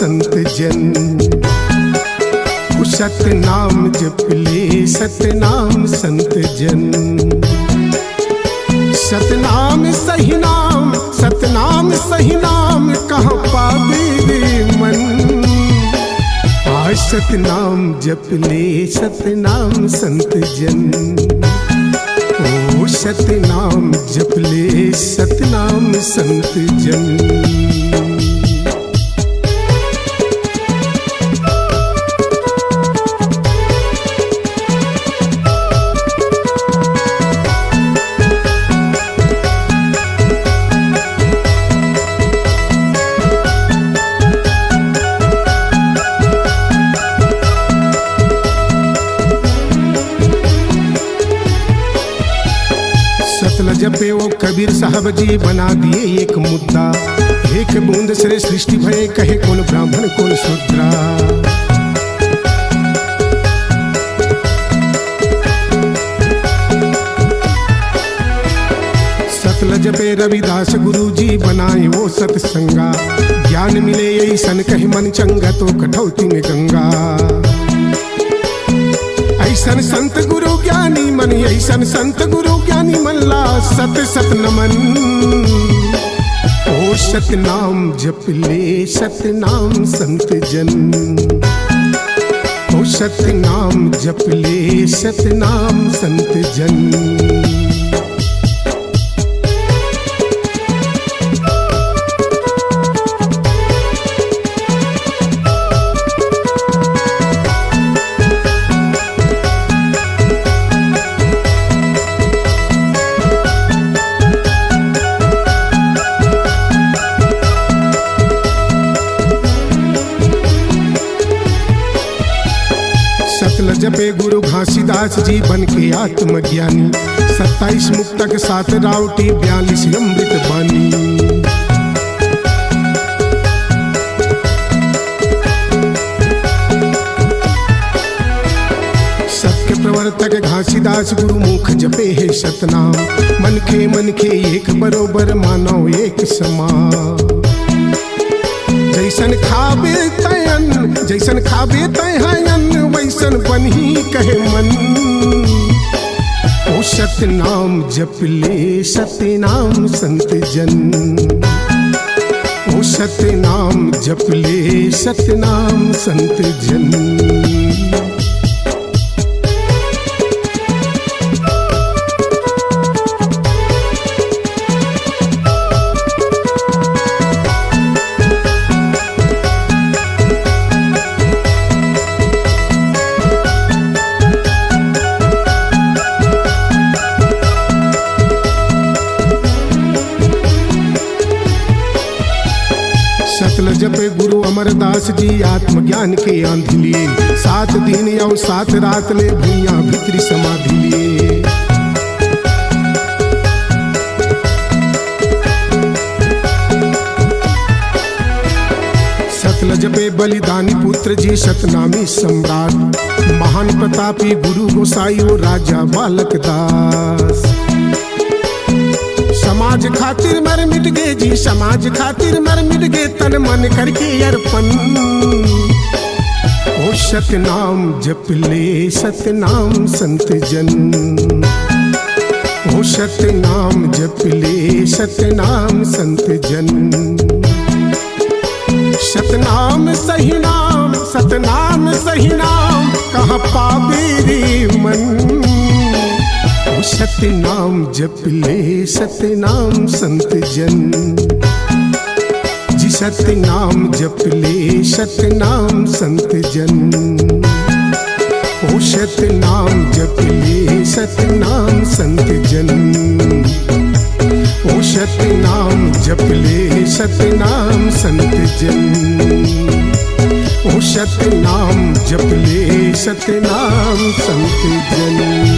संत जन। सतनाम जप ले सतनाम संत जन। सतनाम सही नाम कहाँ पावे रे मन। सतनाम जप ले सतनाम संत जन। ओ सतनाम जप ले सतनाम संत जन। जपे वो कबीर साहब जी बना दिए एक मुद्दा। एक बूंद से सृष्टि भय कहे कौन ब्राह्मण कौन शूद्रा। सतलज पे रविदास गुरु जी बनाए वो सत्संगा। ज्ञान मिले यही सन कहे मन चंगा तो कठौती में गंगा। ऐसन संत गुरु ज्ञानी मन ऐसन संत गुरु ज्ञानी मन ला सत सत नमन। ओ सतनाम जप ले सतनाम संत जन। ओ सतनाम जप ले सतनाम संत जन। जपे गुरु घासीदास जी बन के आत्मज्ञानी। 27 मुक्तक 7 रावटी 42 अमृत बानी। सबके प्रवर्तक घासीदास गुरु मुख जपे है सतनाम। मन के एक बरोबर मानो एक समान। जैसन खाबे तयन वैसन बनी कहे मन। ओ सतनाम जप ले सतनाम संत जन। ओ सतनाम जप ले सतनाम संत जन। जपे गुरु अमरदास जी आत्मज्ञान के आंधी लिए। 7 दिन या 7 रात ले भूया भीतरी समाधि लिए। सतलज पे बलिदानी पुत्र जी सतनामी सम्राट। महान प्रतापी गुरु गोसाई ओ राजा बालक दास। समाज खातिर मर मिट गए जी समाज खातिर मर मिट गए तन मन करके अर्पण। ओ सतनाम जप ले सतनाम संत जन। ओ सतनाम जप ले सतनाम संत जन। सतनाम सही नाम कहाँ पावे रे मन। सतनाम जप ले सतनाम संत जन। जी सतनाम जप ले सतनाम संत जन। ओ सतनाम जप ले सतनाम संत जन। ओ सतनाम जप ले सतनाम संत जन। ओ सतनाम जप ले सतनाम संत जन।